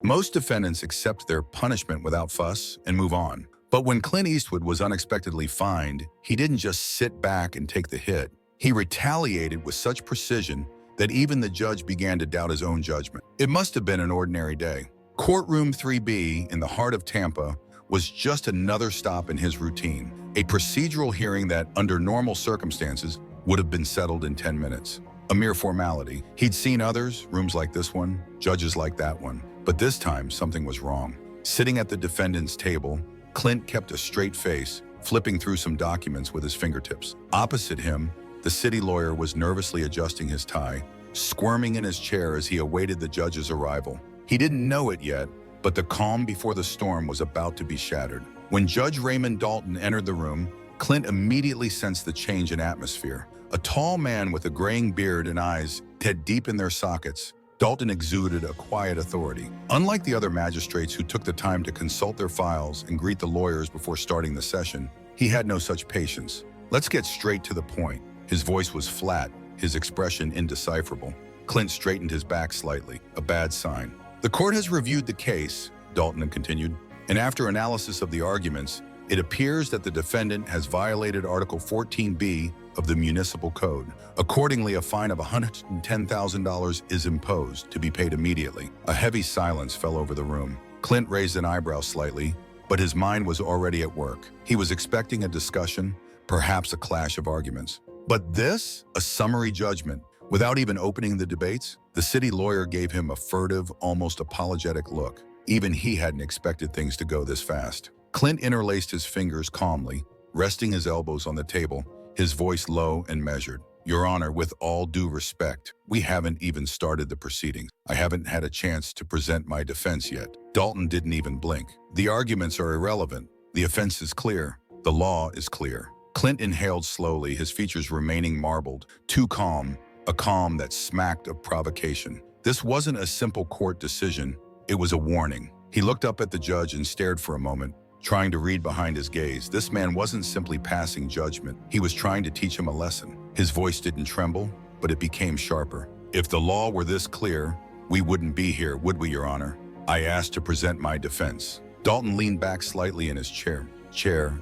Most defendants accept their punishment without fuss and move on. But when Clint Eastwood was unexpectedly fined, he didn't just sit back and take the hit. He retaliated with such precision that even the judge began to doubt his own judgment. It must have been an ordinary day. Courtroom 3B in the heart of Tampa was just another stop in his routine, a procedural hearing that, under normal circumstances, would have been settled in 10 minutes. A mere formality. He'd seen others, rooms like this one, judges like that one. But this time, something was wrong. Sitting at the defendant's table, Clint kept a straight face, flipping through some documents with his fingertips. Opposite him, the city lawyer was nervously adjusting his tie, squirming in his chair as he awaited the judge's arrival. He didn't know it yet, but the calm before the storm was about to be shattered. When Judge Raymond Dalton entered the room, Clint immediately sensed the change in atmosphere. A tall man with a graying beard and eyes dead deep in their sockets, Dalton exuded a quiet authority. Unlike the other magistrates who took the time to consult their files and greet the lawyers before starting the session, he had no such patience. Let's get straight to the point. His voice was flat, his expression indecipherable. Clint straightened his back slightly, a bad sign. The court has reviewed the case, Dalton continued, and after analysis of the arguments, it appears that the defendant has violated Article 14B of the Municipal Code. Accordingly, a fine of $110,000 is imposed to be paid immediately. A heavy silence fell over the room. Clint raised an eyebrow slightly, but his mind was already at work. He was expecting a discussion, perhaps a clash of arguments. But this, a summary judgment, without even opening the debates? The city lawyer gave him a furtive, almost apologetic look. Even he hadn't expected things to go this fast. Clint interlaced his fingers calmly, resting his elbows on the table, his voice low and measured. Your Honor, with all due respect, we haven't even started the proceedings. I haven't had a chance to present my defense yet. Dalton didn't even blink. The arguments are irrelevant. The offense is clear. The law is clear. Clint inhaled slowly, his features remaining marbled, too calm, a calm that smacked of provocation. This wasn't a simple court decision. It was a warning. He looked up at the judge and stared for a moment, trying to read behind his gaze. This man wasn't simply passing judgment. He was trying to teach him a lesson. His voice didn't tremble, but it became sharper. If the law were this clear, we wouldn't be here, would we, Your Honor? I asked to present my defense. Dalton leaned back slightly in his chair,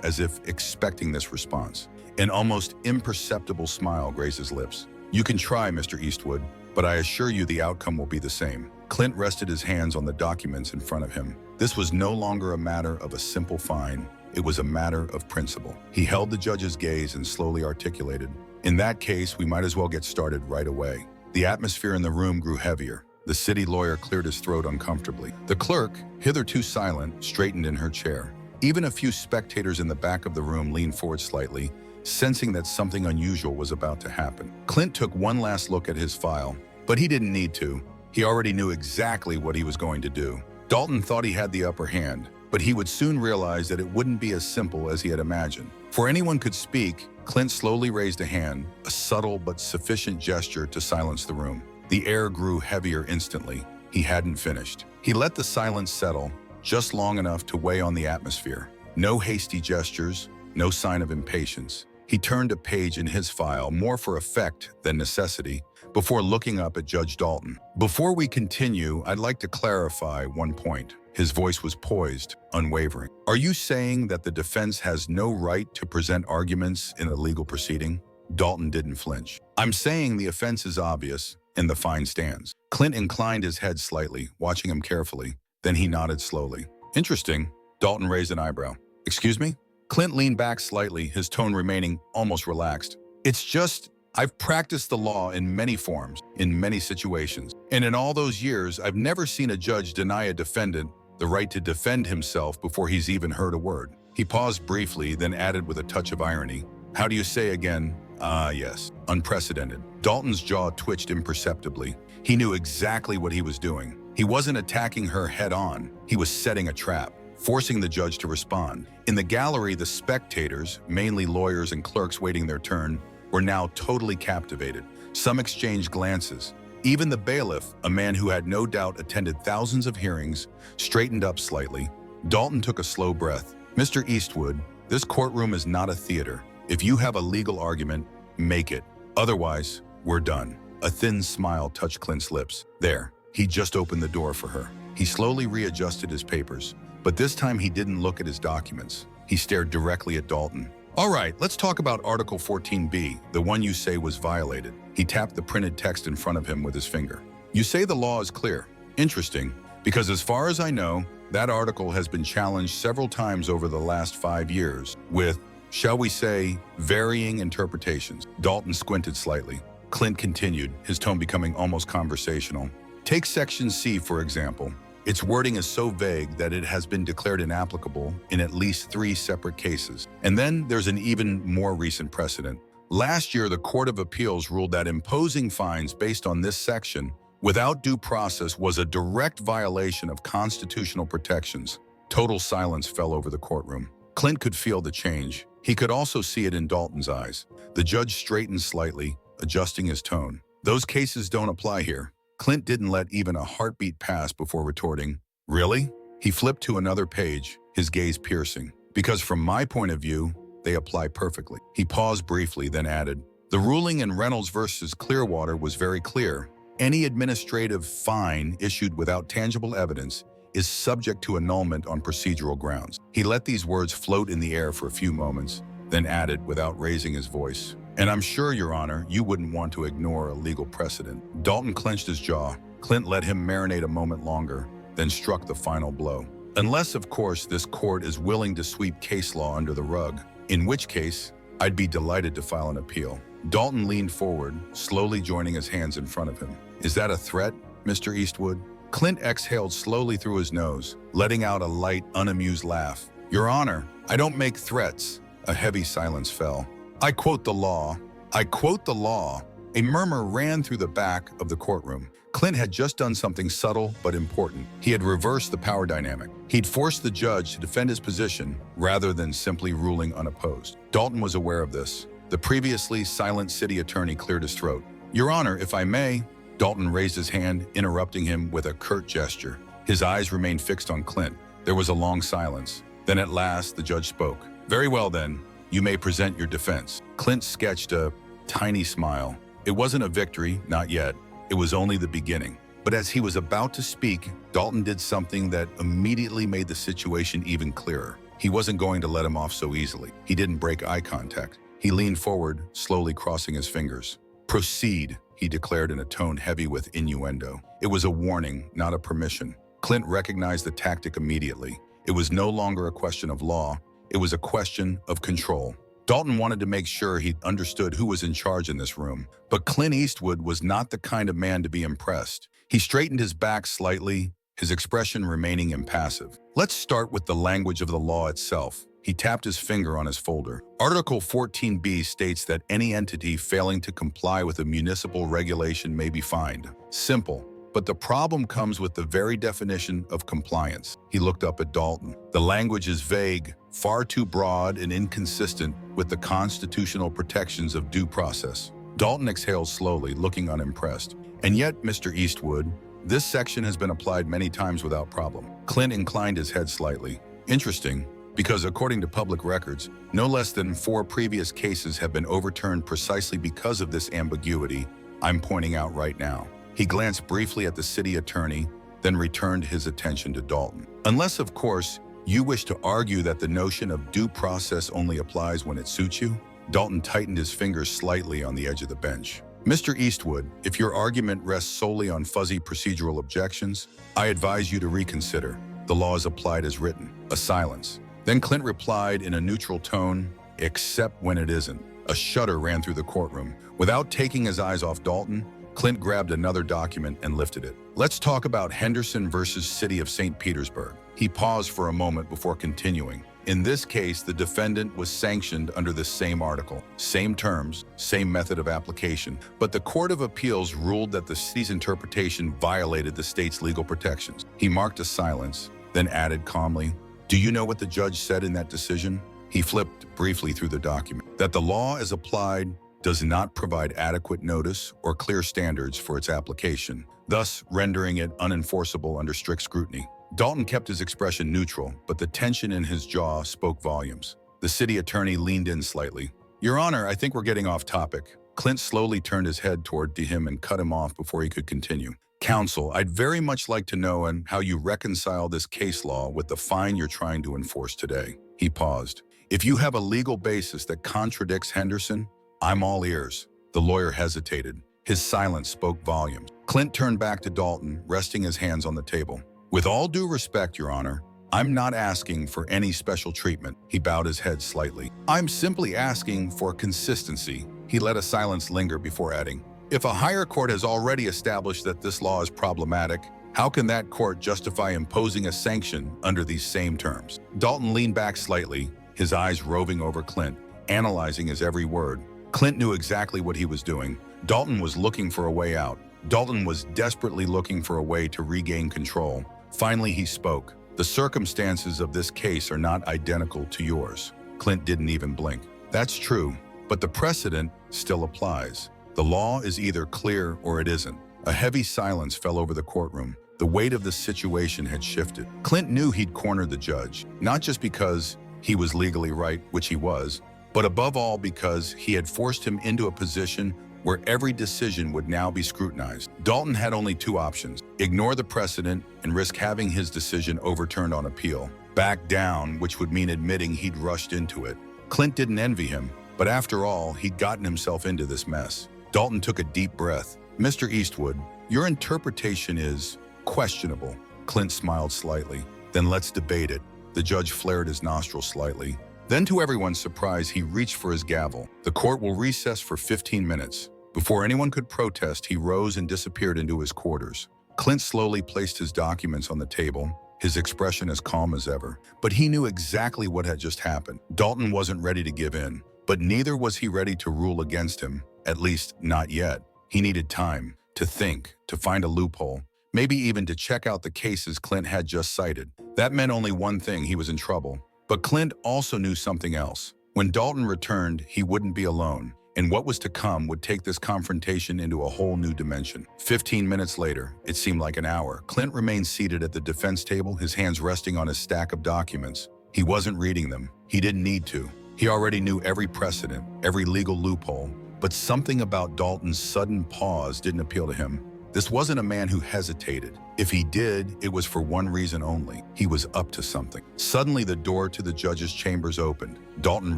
as if expecting this response. An almost imperceptible smile grazed his lips. You can try, Mr. Eastwood, but I assure you the outcome will be the same. Clint rested his hands on the documents in front of him. This was no longer a matter of a simple fine. It was a matter of principle. He held the judge's gaze and slowly articulated, in that case, we might as well get started right away. The atmosphere in the room grew heavier. The city lawyer cleared his throat uncomfortably. The clerk, hitherto silent, straightened in her chair. Even a few spectators in the back of the room leaned forward slightly, sensing that something unusual was about to happen. Clint took one last look at his file, but he didn't need to. He already knew exactly what he was going to do. Dalton thought he had the upper hand, but he would soon realize that it wouldn't be as simple as he had imagined. Before anyone could speak, Clint slowly raised a hand, a subtle but sufficient gesture to silence the room. The air grew heavier instantly. He hadn't finished. He let the silence settle, just long enough to weigh on the atmosphere. No hasty gestures, no sign of impatience. He turned a page in his file, more for effect than necessity, before looking up at Judge Dalton. Before we continue, I'd like to clarify one point. His voice was poised, unwavering. Are you saying that the defense has no right to present arguments in a legal proceeding? Dalton didn't flinch. I'm saying the offense is obvious, and the fine stands. Clint inclined his head slightly, watching him carefully. Then he nodded slowly. Interesting. Dalton raised an eyebrow. Excuse me? Clint leaned back slightly, his tone remaining almost relaxed. It's just, I've practiced the law in many forms, in many situations. And in all those years, I've never seen a judge deny a defendant the right to defend himself before he's even heard a word. He paused briefly, then added with a touch of irony, how do you say again? Yes. Unprecedented. Dalton's jaw twitched imperceptibly. He knew exactly what he was doing. He wasn't attacking her head-on. He was setting a trap, forcing the judge to respond. In the gallery, the spectators, mainly lawyers and clerks waiting their turn, were now totally captivated. Some exchanged glances. Even the bailiff, a man who had no doubt attended thousands of hearings, straightened up slightly. Dalton took a slow breath. Mr. Eastwood, this courtroom is not a theater. If you have a legal argument, make it. Otherwise, we're done. A thin smile touched Clint's lips. There, he just opened the door for her. He slowly readjusted his papers, but this time he didn't look at his documents. He stared directly at Dalton. All right, let's talk about Article 14B, the one you say was violated. He tapped the printed text in front of him with his finger. You say the law is clear. Interesting, because as far as I know, that article has been challenged several times over the last 5 years with, shall we say, varying interpretations. Dalton squinted slightly. Clint continued, his tone becoming almost conversational. Take Section C, for example. Its wording is so vague that it has been declared inapplicable in at least 3 separate cases. And then there's an even more recent precedent. Last year, the Court of Appeals ruled that imposing fines based on this section without due process was a direct violation of constitutional protections. Total silence fell over the courtroom. Clint could feel the change. He could also see it in Dalton's eyes. The judge straightened slightly, adjusting his tone. Those cases don't apply here. Clint didn't let even a heartbeat pass before retorting, really? He flipped to another page, his gaze piercing. Because from my point of view, they apply perfectly. He paused briefly, then added, the ruling in Reynolds versus Clearwater was very clear. Any administrative fine issued without tangible evidence is subject to annulment on procedural grounds. He let these words float in the air for a few moments, then added without raising his voice, and I'm sure, Your Honor, you wouldn't want to ignore a legal precedent. Dalton clenched his jaw. Clint let him marinate a moment longer, then struck the final blow. Unless, of course, this court is willing to sweep case law under the rug, in which case, I'd be delighted to file an appeal. Dalton leaned forward, slowly joining his hands in front of him. Is that a threat, Mr. Eastwood? Clint exhaled slowly through his nose, letting out a light, unamused laugh. Your Honor, I don't make threats. A heavy silence fell. I quote the law. I quote the law. A murmur ran through the back of the courtroom. Clint had just done something subtle but important. He had reversed the power dynamic. He'd forced the judge to defend his position rather than simply ruling unopposed. Dalton was aware of this. The previously silent city attorney cleared his throat. Your Honor, if I may. Dalton raised his hand, interrupting him with a curt gesture. His eyes remained fixed on Clint. There was a long silence. Then at last, the judge spoke. Very well then. You may present your defense. Clint sketched a tiny smile. It wasn't a victory, not yet. It was only the beginning. But as he was about to speak, Dalton did something that immediately made the situation even clearer. He wasn't going to let him off so easily. He didn't break eye contact. He leaned forward, slowly crossing his fingers. Proceed, he declared in a tone heavy with innuendo. It was a warning, not a permission. Clint recognized the tactic immediately. It was no longer a question of law. It was a question of control. Dalton wanted to make sure he understood who was in charge in this room, but Clint Eastwood was not the kind of man to be impressed. He straightened his back slightly, his expression remaining impassive. Let's start with the language of the law itself. He tapped his finger on his folder. Article 14B states that any entity failing to comply with a municipal regulation may be fined. Simple. But the problem comes with the very definition of compliance. He looked up at Dalton. The language is vague, far too broad and inconsistent with the constitutional protections of due process. Dalton exhaled slowly, looking unimpressed. And yet, Mr. Eastwood, this section has been applied many times without problem. Clint inclined his head slightly. Interesting, because according to public records, no less than 4 previous cases have been overturned precisely because of this ambiguity I'm pointing out right now. He glanced briefly at the city attorney, then returned his attention to Dalton. Unless, of course, you wish to argue that the notion of due process only applies when it suits you? Dalton tightened his fingers slightly on the edge of the bench. Mr. Eastwood, if your argument rests solely on fuzzy procedural objections, I advise you to reconsider. The law is applied as written. A silence. Then Clint replied in a neutral tone, except when it isn't. A shudder ran through the courtroom. Without taking his eyes off Dalton, Clint grabbed another document and lifted it. Let's talk about Henderson versus City of St. Petersburg. He paused for a moment before continuing. In this case, the defendant was sanctioned under the same article, same terms, same method of application, but the Court of Appeals ruled that the city's interpretation violated the state's legal protections. He marked a silence, then added calmly, "Do you know what the judge said in that decision?" He flipped briefly through the document. That the law as applied does not provide adequate notice or clear standards for its application, thus rendering it unenforceable under strict scrutiny. Dalton kept his expression neutral, but the tension in his jaw spoke volumes. The city attorney leaned in slightly. Your Honor, I think we're getting off topic. Clint slowly turned his head toward him and cut him off before he could continue. Counsel, I'd very much like to know how you reconcile this case law with the fine you're trying to enforce today. He paused. If you have a legal basis that contradicts Henderson, I'm all ears. The lawyer hesitated. His silence spoke volumes. Clint turned back to Dalton, resting his hands on the table. With all due respect, Your Honor, I'm not asking for any special treatment. He bowed his head slightly. I'm simply asking for consistency. He let a silence linger before adding, if a higher court has already established that this law is problematic, how can that court justify imposing a sanction under these same terms? Dalton leaned back slightly, his eyes roving over Clint, analyzing his every word. Clint knew exactly what he was doing. Dalton was looking for a way out. Dalton was desperately looking for a way to regain control. Finally, he spoke. The circumstances of this case are not identical to yours. Clint didn't even blink. That's true, but the precedent still applies. The law is either clear or it isn't. A heavy silence fell over the courtroom. The weight of the situation had shifted. Clint knew he'd cornered the judge, not just because he was legally right, which he was, but above all because he had forced him into a position where every decision would now be scrutinized. Dalton had only two options: ignore the precedent and risk having his decision overturned on appeal, back down, which would mean admitting he'd rushed into it. Clint didn't envy him, but after all, he'd gotten himself into this mess. Dalton took a deep breath. Mr. Eastwood, your interpretation is questionable. Clint smiled slightly. Then let's debate it. The judge flared his nostrils slightly. Then, to everyone's surprise, he reached for his gavel. The court will recess for 15 minutes. Before anyone could protest, he rose and disappeared into his quarters. Clint slowly placed his documents on the table, his expression as calm as ever. But he knew exactly what had just happened. Dalton wasn't ready to give in, but neither was he ready to rule against him. At least, not yet. He needed time to think, to find a loophole, maybe even to check out the cases Clint had just cited. That meant only one thing: he was in trouble. But Clint also knew something else. When Dalton returned, he wouldn't be alone, and what was to come would take this confrontation into a whole new dimension. 15 minutes later, it seemed like an hour, Clint remained seated at the defense table, his hands resting on his stack of documents. He wasn't reading them. He didn't need to. He already knew every precedent, every legal loophole. But something about Dalton's sudden pause didn't appeal to him. This wasn't a man who hesitated. If he did, it was for one reason only: he was up to something. Suddenly, the door to the judge's chambers opened. Dalton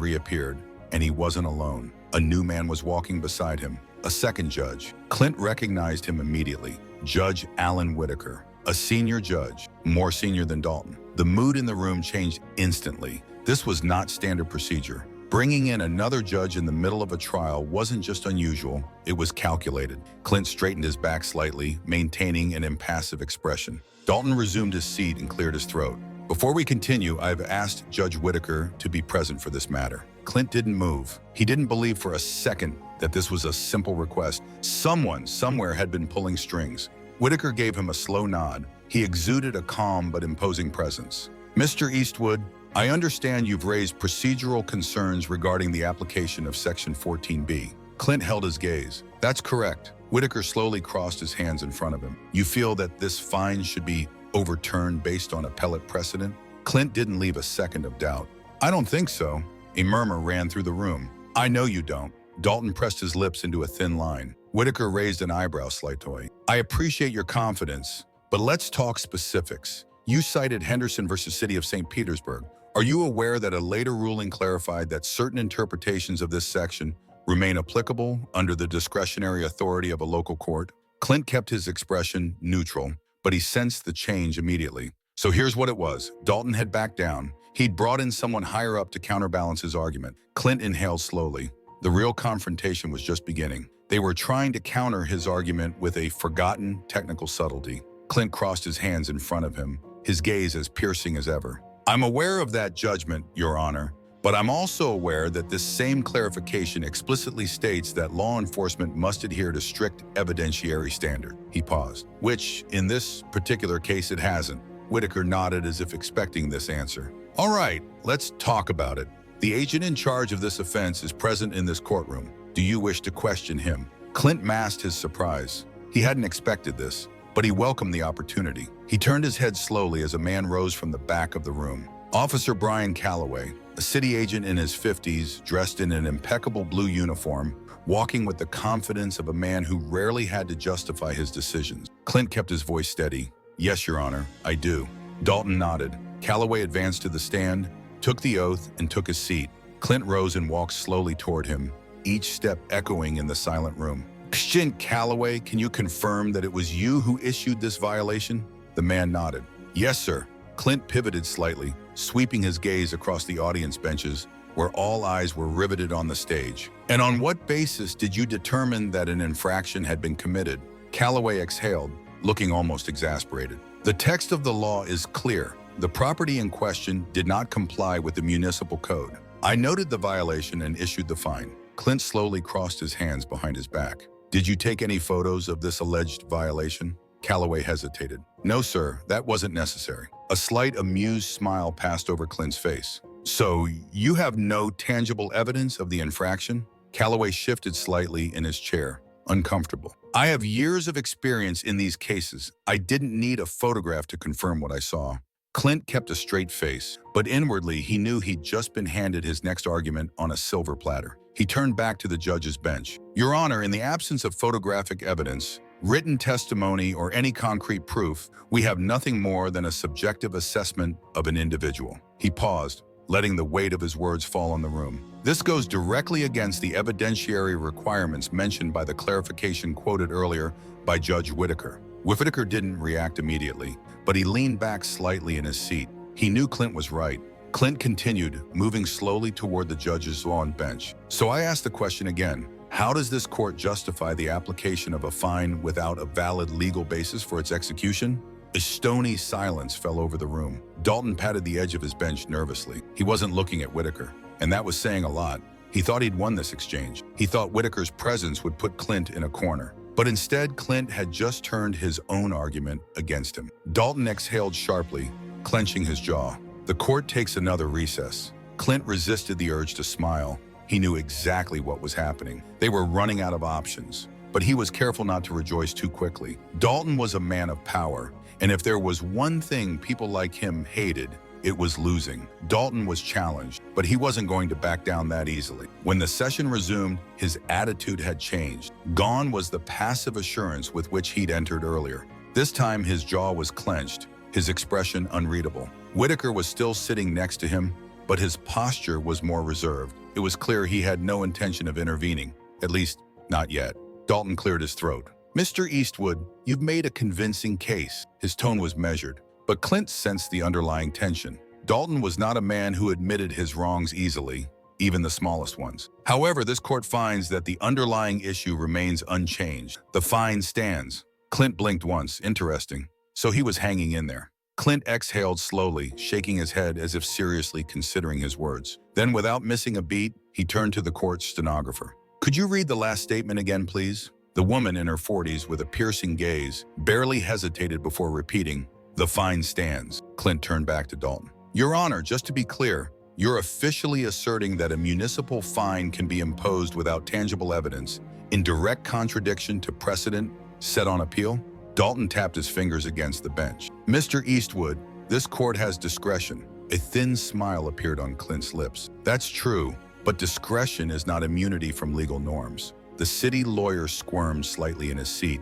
reappeared, and he wasn't alone. A new man was walking beside him, a second judge. Clint recognized him immediately: Judge Alan Whitaker, a senior judge, more senior than Dalton. The mood in the room changed instantly. This was not standard procedure. Bringing in another judge in the middle of a trial wasn't just unusual, it was calculated. Clint straightened his back slightly, maintaining an impassive expression. Dalton resumed his seat and cleared his throat. Before we continue, I've asked Judge Whitaker to be present for this matter. Clint didn't move. He didn't believe for a second that this was a simple request. Someone, somewhere had been pulling strings. Whitaker gave him a slow nod. He exuded a calm but imposing presence. Mr. Eastwood, I understand you've raised procedural concerns regarding the application of Section 14B. Clint held his gaze. That's correct. Whitaker slowly crossed his hands in front of him. You feel that this fine should be overturned based on appellate precedent? Clint didn't leave a second of doubt. I don't think so. A murmur ran through the room. I know you don't. Dalton pressed his lips into a thin line. Whitaker raised an eyebrow slightly. I appreciate your confidence, but let's talk specifics. You cited Henderson versus City of St. Petersburg. Are you aware that a later ruling clarified that certain interpretations of this section remain applicable under the discretionary authority of a local court? Clint kept his expression neutral, but he sensed the change immediately. So here's what it was. Dalton had backed down. He'd brought in someone higher up to counterbalance his argument. Clint inhaled slowly. The real confrontation was just beginning. They were trying to counter his argument with a forgotten technical subtlety. Clint crossed his hands in front of him, his gaze as piercing as ever. I'm aware of that judgment, Your Honor, but I'm also aware that this same clarification explicitly states that law enforcement must adhere to strict evidentiary standard. He paused, which, in this particular case, it hasn't. Whitaker nodded as if expecting this answer. All right, let's talk about it. The agent in charge of this offense is present in this courtroom. Do you wish to question him? Clint masked his surprise. He hadn't expected this, but he welcomed the opportunity. He turned his head slowly as a man rose from the back of the room. Officer Brian Calloway, a city agent in his 50s, dressed in an impeccable blue uniform, walking with the confidence of a man who rarely had to justify his decisions. Clint kept his voice steady. "Yes, Your Honor, I do." Dalton nodded. Calloway advanced to the stand, took the oath, and took his seat. Clint rose and walked slowly toward him, each step echoing in the silent room. "Agent Calloway, can you confirm that it was you who issued this violation?" The man nodded. "Yes, sir." Clint pivoted slightly, sweeping his gaze across the audience benches, where all eyes were riveted on the stage. "And on what basis did you determine that an infraction had been committed?" Calloway exhaled, looking almost exasperated. "The text of the law is clear. The property in question did not comply with the municipal code. I noted the violation and issued the fine." Clint slowly crossed his hands behind his back. "Did you take any photos of this alleged violation?" Calloway hesitated. "No, sir, that wasn't necessary." A slight amused smile passed over Clint's face. "So you have no tangible evidence of the infraction?" Calloway shifted slightly in his chair, uncomfortable. "I have years of experience in these cases. I didn't need a photograph to confirm what I saw." Clint kept a straight face, but inwardly he knew he'd just been handed his next argument on a silver platter. He turned back to the judge's bench. "Your Honor, in the absence of photographic evidence, written testimony, or any concrete proof, we have nothing more than a subjective assessment of an individual." He paused, letting the weight of his words fall on the room. This goes directly against the evidentiary requirements mentioned by the clarification quoted earlier by Judge Whitaker. Whitaker didn't react immediately, but he leaned back slightly in his seat. He knew Clint was right. Clint continued, moving slowly toward the judge's lawn bench. "So I ask the question again. How does this court justify the application of a fine without a valid legal basis for its execution?" A stony silence fell over the room. Dalton patted the edge of his bench nervously. He wasn't looking at Whitaker, and that was saying a lot. He thought he'd won this exchange. He thought Whitaker's presence would put Clint in a corner. But instead, Clint had just turned his own argument against him. Dalton exhaled sharply, clenching his jaw. The court takes another recess. Clint resisted the urge to smile. He knew exactly what was happening. They were running out of options. But he was careful not to rejoice too quickly. Dalton was a man of power, and if there was one thing people like him hated, it was losing. Dalton was challenged, but he wasn't going to back down that easily. When the session resumed, his attitude had changed. Gone was the passive assurance with which he'd entered earlier. This time his jaw was clenched, his expression unreadable. Whitaker was still sitting next to him, but his posture was more reserved. It was clear he had no intention of intervening, at least not yet. Dalton cleared his throat. "Mr. Eastwood, you've made a convincing case." His tone was measured, but Clint sensed the underlying tension. Dalton was not a man who admitted his wrongs easily, even the smallest ones. However, this court finds that the underlying issue remains unchanged. The fine stands. Clint blinked once. Interesting. So he was hanging in there. Clint exhaled slowly, shaking his head as if seriously considering his words. Then, without missing a beat, he turned to the court's stenographer. "Could you read the last statement again, please?" The woman in her 40s, with a piercing gaze, barely hesitated before repeating, "The fine stands." Clint turned back to Dalton. "Your Honor, just to be clear, you're officially asserting that a municipal fine can be imposed without tangible evidence, in direct contradiction to precedent set on appeal?" Dalton tapped his fingers against the bench. "Mr. Eastwood, this court has discretion." A thin smile appeared on Clint's lips. "That's true, but discretion is not immunity from legal norms." The city lawyer squirmed slightly in his seat,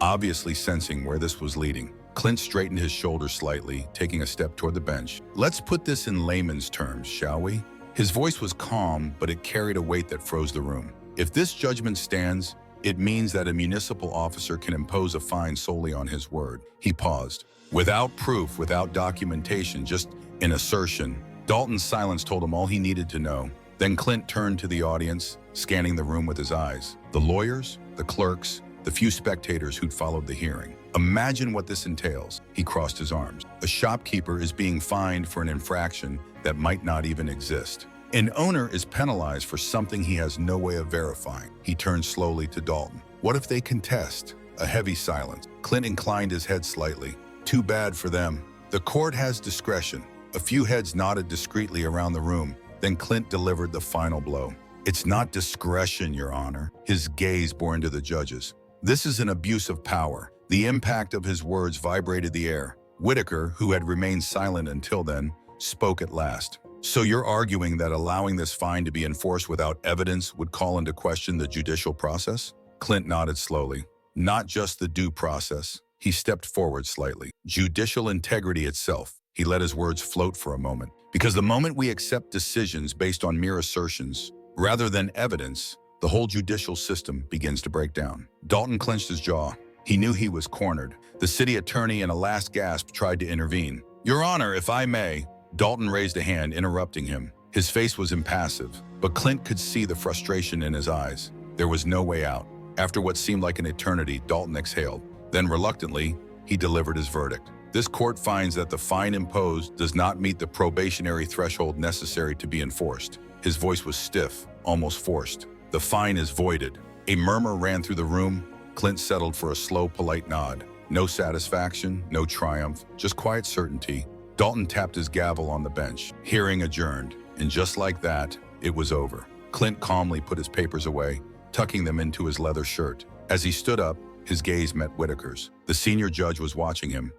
obviously sensing where this was leading. Clint straightened his shoulders slightly, taking a step toward the bench. "Let's put this in layman's terms, shall we?" His voice was calm, but it carried a weight that froze the room. "If this judgment stands, it means that a municipal officer can impose a fine solely on his word." He paused. Without proof, without documentation, just an assertion. Dalton's silence told him all he needed to know. Then Clint turned to the audience, scanning the room with his eyes. The lawyers, the clerks, the few spectators who'd followed the hearing. "Imagine what this entails." He crossed his arms. "A shopkeeper is being fined for an infraction that might not even exist. An owner is penalized for something he has no way of verifying." He turned slowly to Dalton. "What if they contest?" A heavy silence. Clint inclined his head slightly. "Too bad for them. The court has discretion." A few heads nodded discreetly around the room. Then Clint delivered the final blow. "It's not discretion, Your Honor." His gaze bore into the judges. "This is an abuse of power." The impact of his words vibrated the air. Whitaker, who had remained silent until then, spoke at last. So you're arguing that allowing this fine to be enforced without evidence would call into question the judicial process? Clint nodded slowly. Not just the due process. He stepped forward slightly. Judicial integrity itself. He let his words float for a moment. Because the moment we accept decisions based on mere assertions, rather than evidence, the whole judicial system begins to break down. Dalton clenched his jaw. He knew he was cornered. The city attorney, in a last gasp, tried to intervene. "Your Honor, if I may." Dalton raised a hand, interrupting him. His face was impassive, but Clint could see the frustration in his eyes. There was no way out. After what seemed like an eternity, Dalton exhaled. Then, reluctantly, he delivered his verdict. This court finds that the fine imposed does not meet the probationary threshold necessary to be enforced. His voice was stiff, almost forced. The fine is voided. A murmur ran through the room. Clint settled for a slow, polite nod. No satisfaction, no triumph, just quiet certainty. Dalton tapped his gavel on the bench. Hearing adjourned. And just like that, it was over. Clint calmly put his papers away, tucking them into his leather shirt. As he stood up, his gaze met Whitaker's. The senior judge was watching him.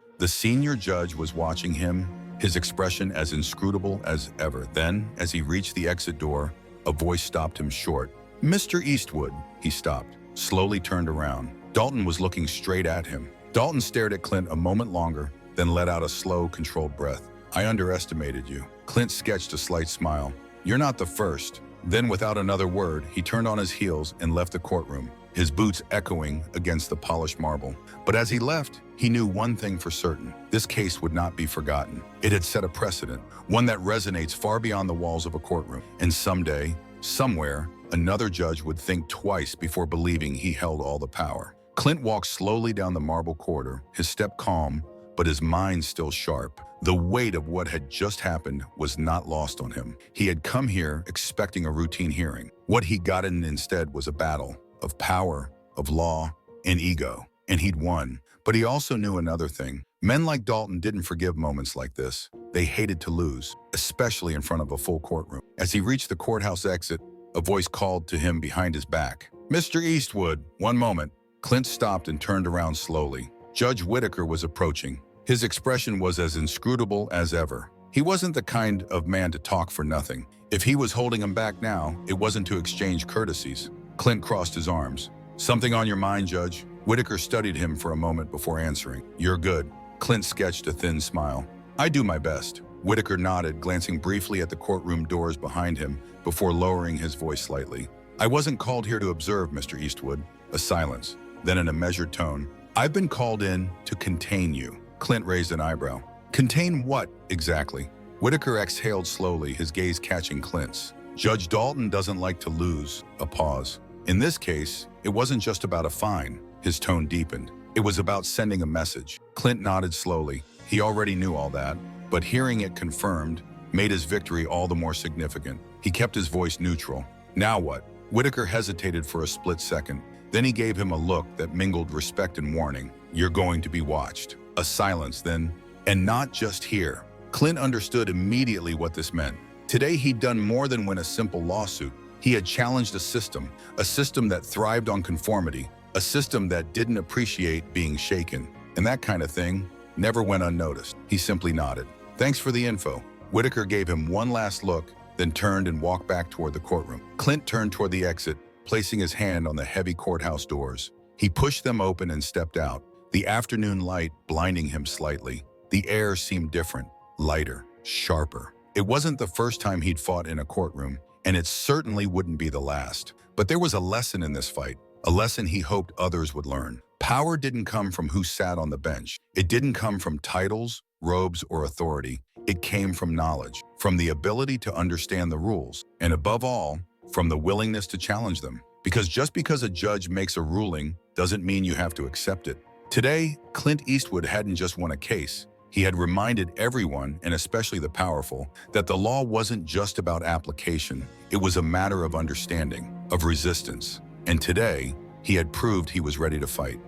His expression as inscrutable as ever. Then, as he reached the exit door, a voice stopped him short. "Mr. Eastwood," he stopped, slowly turned around. Dalton was looking straight at him. Dalton stared at Clint a moment longer, then let out a slow, controlled breath. "I underestimated you." Clint sketched a slight smile. "You're not the first." Then, without another word, he turned on his heels and left the courtroom, his boots echoing against the polished marble. But as he left, he knew one thing for certain. This case would not be forgotten. It had set a precedent, one that resonates far beyond the walls of a courtroom. And someday, somewhere, another judge would think twice before believing he held all the power. Clint walked slowly down the marble corridor, his step calm, but his mind still sharp. The weight of what had just happened was not lost on him. He had come here expecting a routine hearing. What he got in instead was a battle of power, of law, and ego. And he'd won. But he also knew another thing. Men like Dalton didn't forgive moments like this. They hated to lose, especially in front of a full courtroom. As he reached the courthouse exit, a voice called to him behind his back. "Mr. Eastwood, one moment." Clint stopped and turned around slowly. Judge Whitaker was approaching. His expression was as inscrutable as ever. He wasn't the kind of man to talk for nothing. If he was holding him back now, it wasn't to exchange courtesies. Clint crossed his arms. "Something on your mind, Judge?" Whitaker studied him for a moment before answering. "You're good." Clint sketched a thin smile. "I do my best." Whitaker nodded, glancing briefly at the courtroom doors behind him before lowering his voice slightly. "I wasn't called here to observe, Mr. Eastwood." A silence. Then in a measured tone, "I've been called in to contain you." Clint raised an eyebrow. "Contain what, exactly?" Whitaker exhaled slowly, his gaze catching Clint's. "Judge Dalton doesn't like to lose." A pause. "In this case, it wasn't just about a fine." His tone deepened. "It was about sending a message." Clint nodded slowly. He already knew all that, but hearing it confirmed made his victory all the more significant. He kept his voice neutral. "Now what?" Whitaker hesitated for a split second. Then he gave him a look that mingled respect and warning. "You're going to be watched." A silence then, "And not just here." Clint understood immediately what this meant. Today he'd done more than win a simple lawsuit. He had challenged a system that thrived on conformity, a system that didn't appreciate being shaken. And that kind of thing never went unnoticed. He simply nodded. "Thanks for the info." Whitaker gave him one last look, then turned and walked back toward the courtroom. Clint turned toward the exit, placing his hand on the heavy courthouse doors. He pushed them open and stepped out, the afternoon light blinding him slightly. The air seemed different, lighter, sharper. It wasn't the first time he'd fought in a courtroom, and it certainly wouldn't be the last. But there was a lesson in this fight, a lesson he hoped others would learn. Power didn't come from who sat on the bench. It didn't come from titles, robes, or authority. It came from knowledge, from the ability to understand the rules, and above all, from the willingness to challenge them. Because just because a judge makes a ruling doesn't mean you have to accept it. Today, Clint Eastwood hadn't just won a case. He had reminded everyone, and especially the powerful, that the law wasn't just about application. It was a matter of understanding, of resistance. And today, he had proved he was ready to fight.